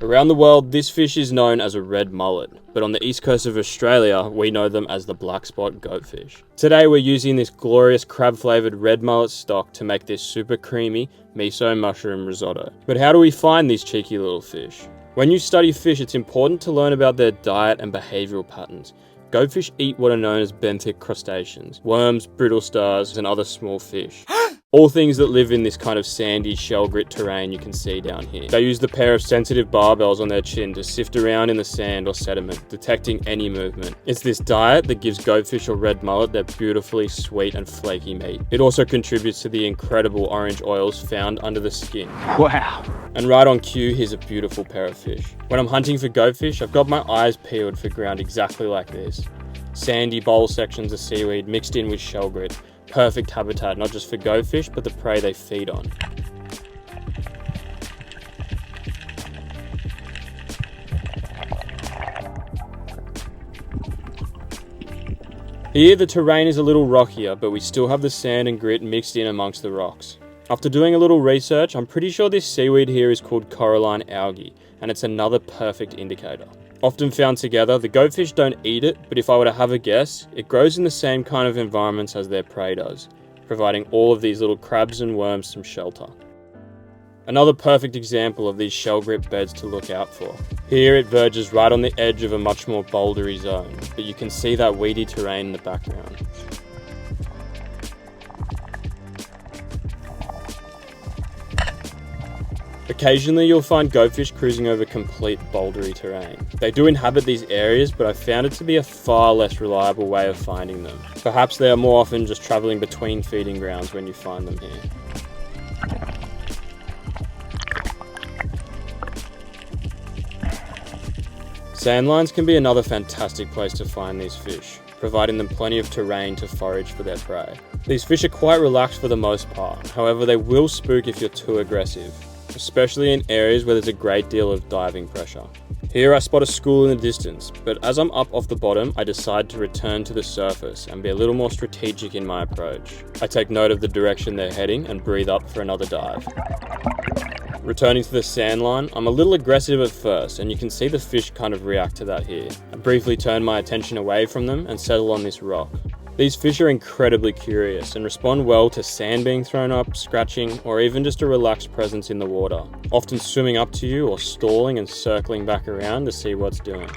Around the world, this fish is known as a red mullet, but on the east coast of Australia, we know them as the black spot goatfish. Today we're using this glorious crab-flavoured red mullet stock to make this super creamy miso mushroom risotto. But how do we find these cheeky little fish? When you study fish, it's important to learn about their diet and behavioural patterns. Goatfish eat what are known as benthic crustaceans, worms, brittle stars, and other small fish. All things that live in this kind of sandy shell grit terrain you can see down here. They use the pair of sensitive barbels on their chin to sift around in the sand or sediment, detecting any movement. It's this diet that gives goatfish or red mullet their beautifully sweet and flaky meat. It also contributes to the incredible orange oils found under the skin. Wow! And right on cue, here's a beautiful pair of fish. When I'm hunting for goatfish, I've got my eyes peeled for ground exactly like this. Sandy bowl sections of seaweed mixed in with shell grit. Perfect habitat, not just for goatfish, but the prey they feed on. Here the terrain is a little rockier, but we still have the sand and grit mixed in amongst the rocks. After doing a little research, I'm pretty sure this seaweed here is called coralline algae, and it's another perfect indicator. Often found together, the goatfish don't eat it, but if I were to have a guess, it grows in the same kind of environments as their prey does, providing all of these little crabs and worms some shelter. Another perfect example of these shell grit beds to look out for. Here it verges right on the edge of a much more bouldery zone, but you can see that weedy terrain in the background. Occasionally you'll find goatfish cruising over complete bouldery terrain. They do inhabit these areas, but I've found it to be a far less reliable way of finding them. Perhaps they are more often just travelling between feeding grounds when you find them here. Sandlines can be another fantastic place to find these fish, providing them plenty of terrain to forage for their prey. These fish are quite relaxed for the most part, however they will spook if you're too aggressive, especially in areas where there's a great deal of diving pressure. Here I spot a school in the distance, but as I'm up off the bottom, I decide to return to the surface and be a little more strategic in my approach. I take note of the direction they're heading and breathe up for another dive. Returning to the sand line, I'm a little aggressive at first, and you can see the fish kind of react to that here. I briefly turn my attention away from them and settle on this rock. These fish are incredibly curious and respond well to sand being thrown up, scratching, or even just a relaxed presence in the water, often swimming up to you or stalling and circling back around to see what's doing.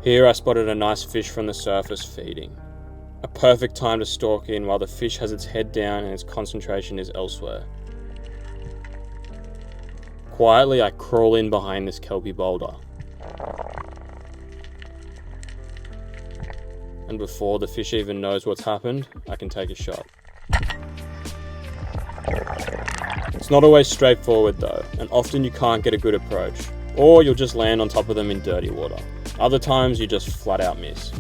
Here I spotted a nice fish from the surface feeding. A perfect time to stalk in while the fish has its head down and its concentration is elsewhere. Quietly, I crawl in behind this kelpie boulder. And before the fish even knows what's happened, I can take a shot. It's not always straightforward though, and often you can't get a good approach, or you'll just land on top of them in dirty water. Other times you just flat out miss.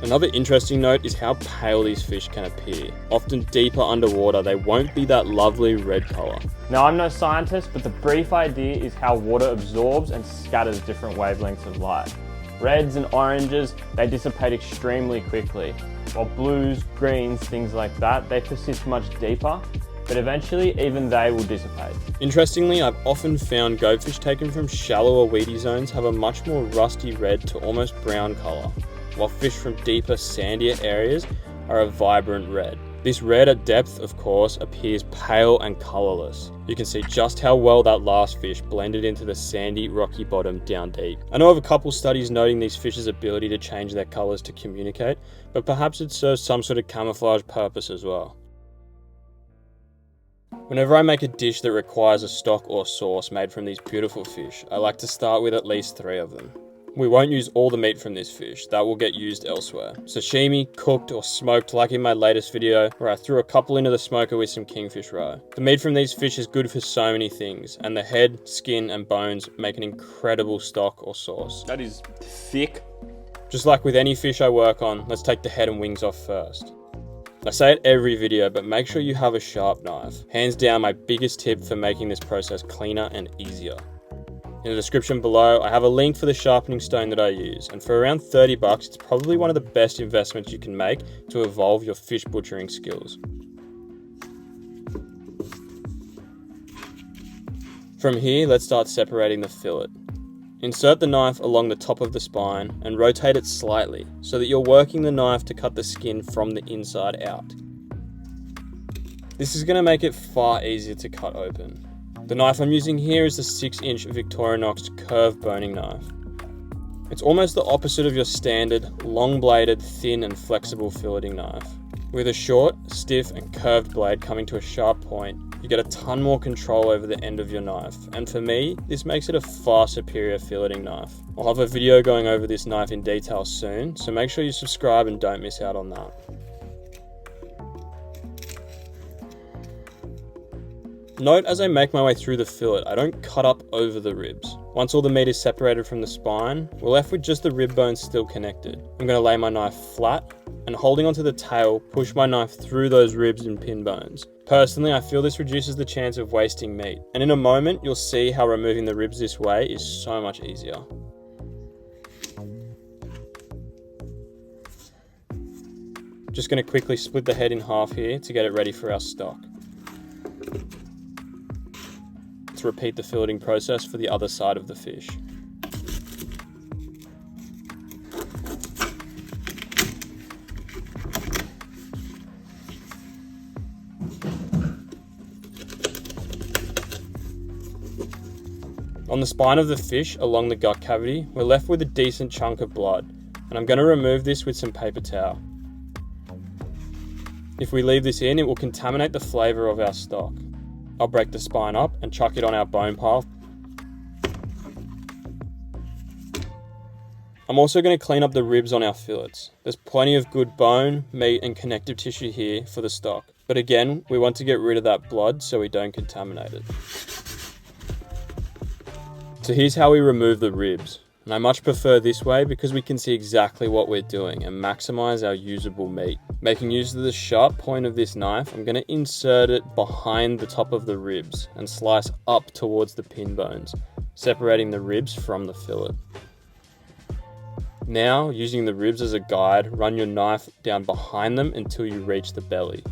Another interesting note is how pale these fish can appear. Often deeper underwater, they won't be that lovely red colour. Now, I'm no scientist, but the brief idea is how water absorbs and scatters different wavelengths of light. Reds and oranges, they dissipate extremely quickly, while blues, greens, things like that, they persist much deeper, but eventually even they will dissipate. Interestingly, I've often found goatfish taken from shallower weedy zones have a much more rusty red to almost brown colour, while fish from deeper, sandier areas are a vibrant red. This red at depth, of course, appears pale and colourless. You can see just how well that last fish blended into the sandy, rocky bottom down deep. I know of a couple studies noting these fish's ability to change their colours to communicate, but perhaps it serves some sort of camouflage purpose as well. Whenever I make a dish that requires a stock or sauce made from these beautiful fish, I like to start with at least 3 of them. We won't use all the meat from this fish, that will get used elsewhere. Sashimi, cooked or smoked like in my latest video where I threw a couple into the smoker with some kingfish roe. The meat from these fish is good for so many things, and the head, skin and bones make an incredible stock or sauce. That is thick. Just like with any fish I work on, let's take the head and wings off first. I say it every video, but make sure you have a sharp knife. Hands down my biggest tip for making this process cleaner and easier. In the description below, I have a link for the sharpening stone that I use, and for around 30 bucks, it's probably one of the best investments you can make to evolve your fish butchering skills. From here, let's start separating the fillet. Insert the knife along the top of the spine and rotate it slightly so that you're working the knife to cut the skin from the inside out. This is going to make it far easier to cut open. The knife I'm using here is the 6-inch Victorinox curved boning knife. It's almost the opposite of your standard, long-bladed, thin and flexible filleting knife. With a short, stiff and curved blade coming to a sharp point, you get a ton more control over the end of your knife, and for me, this makes it a far superior filleting knife. I'll have a video going over this knife in detail soon, so make sure you subscribe and don't miss out on that. Note as I make my way through the fillet, I don't cut up over the ribs. Once all the meat is separated from the spine, we're left with just the rib bones still connected. I'm going to lay my knife flat, and holding onto the tail, push my knife through those ribs and pin bones. Personally, I feel this reduces the chance of wasting meat, and in a moment, you'll see how removing the ribs this way is so much easier. Just going to quickly split the head in half here to get it ready for our stock. Let's repeat the filleting process for the other side of the fish. On the spine of the fish, along the gut cavity, we're left with a decent chunk of blood, and I'm going to remove this with some paper towel. If we leave this in, it will contaminate the flavour of our stock. I'll break the spine up and chuck it on our bone pile. I'm also going to clean up the ribs on our fillets. There's plenty of good bone, meat and connective tissue here for the stock, but again, we want to get rid of that blood so we don't contaminate it. So here's how we remove the ribs, and I much prefer this way because we can see exactly what we're doing and maximize our usable meat. Making use of the sharp point of this knife, I'm going to insert it behind the top of the ribs and slice up towards the pin bones, separating the ribs from the fillet. Now, using the ribs as a guide, run your knife down behind them until you reach the belly.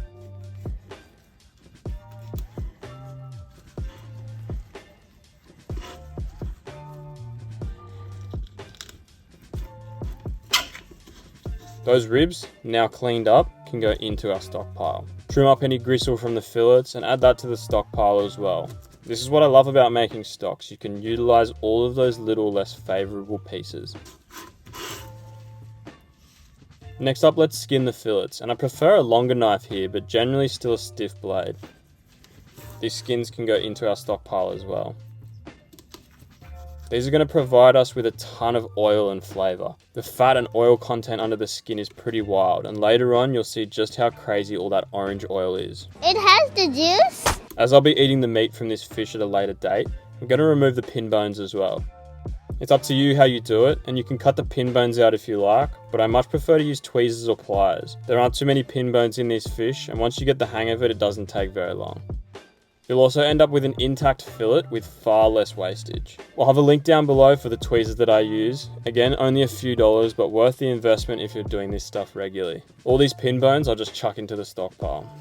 Those ribs, now cleaned up, can go into our stockpile. Trim up any gristle from the fillets and add that to the stockpile as well. This is what I love about making stocks. You can utilize all of those little less favourable pieces. Next up, let's skin the fillets, and I prefer a longer knife here, but generally still a stiff blade. These skins can go into our stockpile as well. These are going to provide us with a ton of oil and flavour. The fat and oil content under the skin is pretty wild, and later on you'll see just how crazy all that orange oil is. It has the juice? As I'll be eating the meat from this fish at a later date, I'm going to remove the pin bones as well. It's up to you how you do it, and you can cut the pin bones out if you like, but I much prefer to use tweezers or pliers. There aren't too many pin bones in these fish, and once you get the hang of it, it doesn't take very long. You'll also end up with an intact fillet with far less wastage. I'll have a link down below for the tweezers that I use. Again, only a few dollars, but worth the investment if you're doing this stuff regularly. All these pin bones I'll just chuck into the stockpile.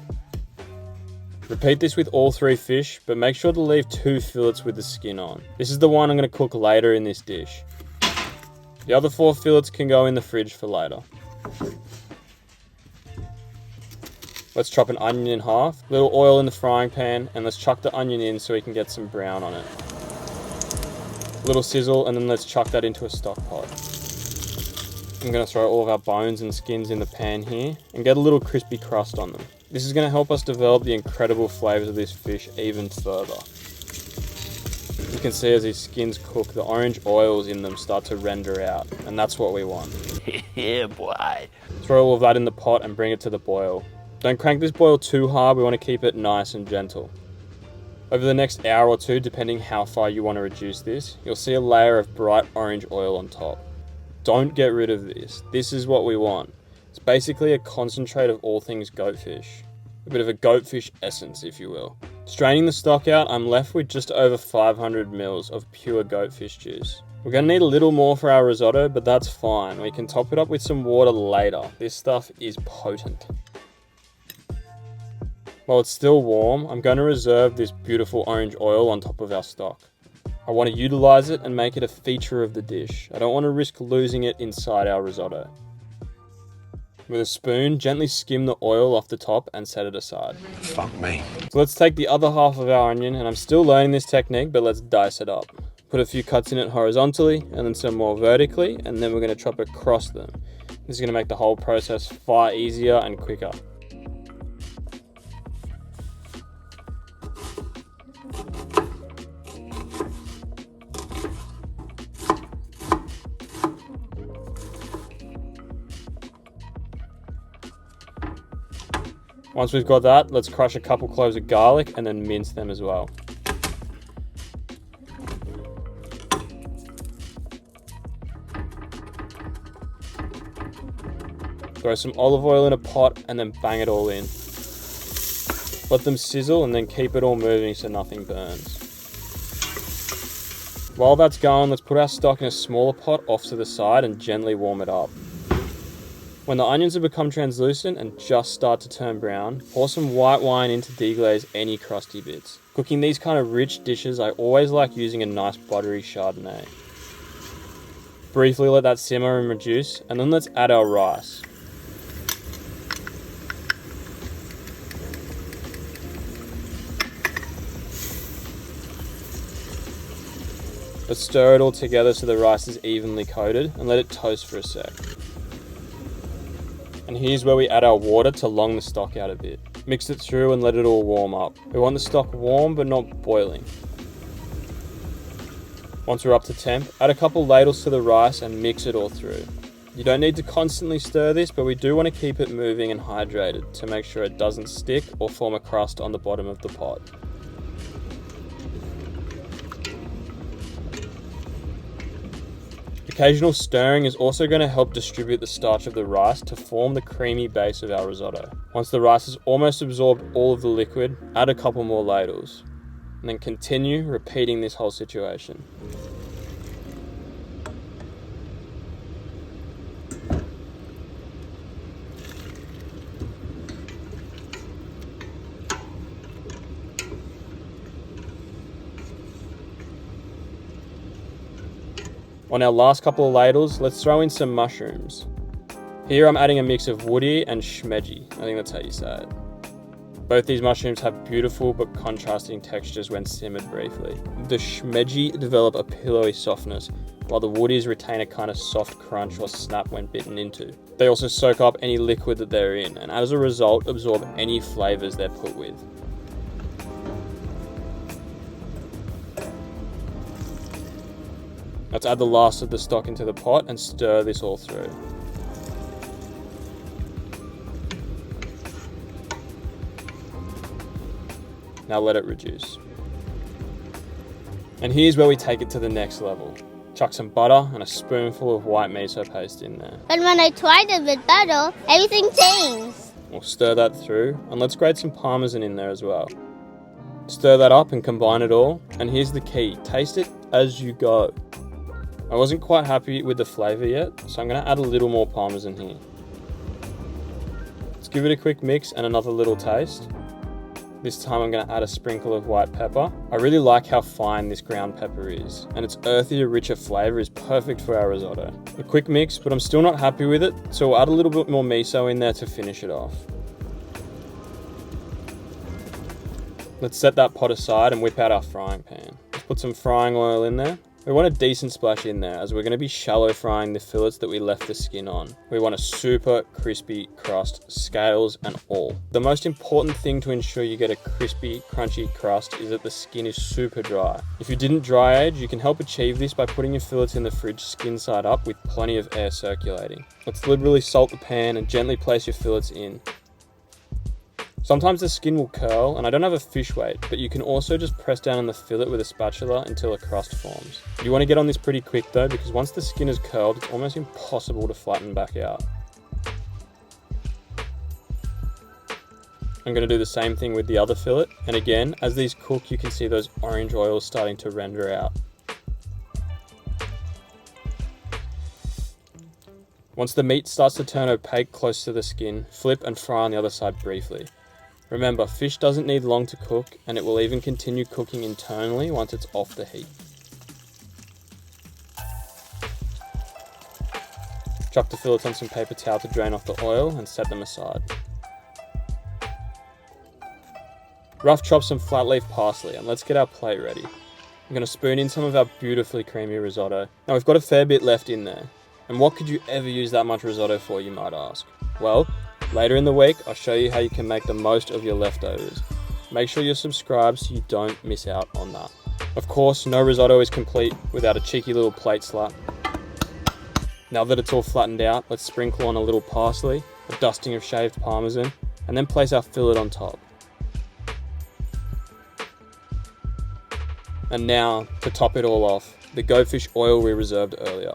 Repeat this with all 3 fish, but make sure to leave 2 fillets with the skin on. This is the one I'm going to cook later in this dish. The other 4 fillets can go in the fridge for later. Let's chop an onion in half, little oil in the frying pan, and let's chuck the onion in so we can get some brown on it. Little sizzle, and then let's chuck that into a stock pot. I'm going to throw all of our bones and skins in the pan here, and get a little crispy crust on them. This is going to help us develop the incredible flavours of this fish even further. You can see as these skins cook, the orange oils in them start to render out, and that's what we want. Yeah, boy. Throw all of that in the pot and bring it to the boil. Don't crank this boil too hard, we want to keep it nice and gentle. Over the next hour or two, depending how far you want to reduce this, you'll see a layer of bright orange oil on top. Don't get rid of this. This is what we want. It's basically a concentrate of all things goatfish. A bit of a goatfish essence, if you will. Straining the stock out, I'm left with just over 500 mils of pure goatfish juice. We're going to need a little more for our risotto, but that's fine. We can top it up with some water later. This stuff is potent. While it's still warm, I'm going to reserve this beautiful orange oil on top of our stock. I want to utilize it and make it a feature of the dish. I don't want to risk losing it inside our risotto. With a spoon, gently skim the oil off the top and set it aside. Fuck me. So let's take the other half of our onion, and I'm still learning this technique, but let's dice it up. Put a few cuts in it horizontally and then some more vertically, and then we're going to chop across them. This is going to make the whole process far easier and quicker. Once we've got that, let's crush a couple cloves of garlic and then mince them as well. Throw some olive oil in a pot and then bang it all in. Let them sizzle and then keep it all moving so nothing burns. While that's going, let's put our stock in a smaller pot off to the side and gently warm it up. When the onions have become translucent and just start to turn brown, pour some white wine in to deglaze any crusty bits. Cooking these kind of rich dishes, I always like using a nice buttery Chardonnay. Briefly let that simmer and reduce, and then let's add our rice. Let's stir it all together so the rice is evenly coated and let it toast for a sec. And here's where we add our water to long the stock out a bit. Mix it through and let it all warm up. We want the stock warm but not boiling. Once we're up to temp, add a couple ladles to the rice and mix it all through. You don't need to constantly stir this, but we do want to keep it moving and hydrated to make sure it doesn't stick or form a crust on the bottom of the pot. Occasional stirring is also going to help distribute the starch of the rice to form the creamy base of our risotto. Once the rice has almost absorbed all of the liquid, add a couple more ladles, and then continue repeating this whole situation. On our last couple of ladles, let's throw in some mushrooms. Here I'm adding a mix of woody and shmedji, I think that's how you say it. Both these mushrooms have beautiful but contrasting textures when simmered briefly. The shmedji develop a pillowy softness, while the woodies retain a kind of soft crunch or snap when bitten into. They also soak up any liquid that they're in, and as a result absorb any flavours they're put with. Let's add the last of the stock into the pot and stir this all through. Now let it reduce. And here's where we take it to the next level. Chuck some butter and a spoonful of white miso paste in there. But when I tried it with butter, everything changed. We'll stir that through, and let's grate some parmesan in there as well. Stir that up and combine it all, and here's the key, taste it as you go. I wasn't quite happy with the flavour yet, so I'm going to add a little more parmesan here. Let's give it a quick mix and another little taste. This time I'm going to add a sprinkle of white pepper. I really like how fine this ground pepper is, and its earthier, richer flavour is perfect for our risotto. A quick mix, but I'm still not happy with it, so we'll add a little bit more miso in there to finish it off. Let's set that pot aside and whip out our frying pan. Let's put some frying oil in there. We want a decent splash in there as we're going to be shallow frying the fillets that we left the skin on. We want a super crispy crust, scales and all. The most important thing to ensure you get a crispy, crunchy crust is that the skin is super dry. If you didn't dry age, you can help achieve this by putting your fillets in the fridge skin side up with plenty of air circulating. Let's liberally salt the pan and gently place your fillets in. Sometimes the skin will curl, and I don't have a fish weight, but you can also just press down on the fillet with a spatula until a crust forms. You want to get on this pretty quick though, because once the skin is curled, it's almost impossible to flatten back out. I'm going to do the same thing with the other fillet, and again, as these cook, you can see those orange oils starting to render out. Once the meat starts to turn opaque close to the skin, flip and fry on the other side briefly. Remember, fish doesn't need long to cook, and it will even continue cooking internally once it's off the heat. Chuck the fillets on some paper towel to drain off the oil and set them aside. Rough chop some flat leaf parsley and let's get our plate ready. I'm going to spoon in some of our beautifully creamy risotto. Now we've got a fair bit left in there. And what could you ever use that much risotto for, you might ask? Well, later in the week, I'll show you how you can make the most of your leftovers. Make sure you're subscribed so you don't miss out on that. Of course, no risotto is complete without a cheeky little plate slap. Now that it's all flattened out, let's sprinkle on a little parsley, a dusting of shaved parmesan, and then place our fillet on top. And now, to top it all off, the goatfish oil we reserved earlier.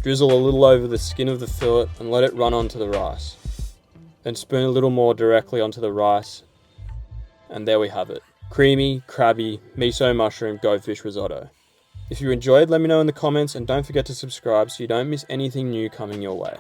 Drizzle a little over the skin of the fillet and let it run onto the rice. Then spoon a little more directly onto the rice, and there we have it. Creamy, crabby, miso mushroom goatfish risotto. If you enjoyed, let me know in the comments and don't forget to subscribe so you don't miss anything new coming your way.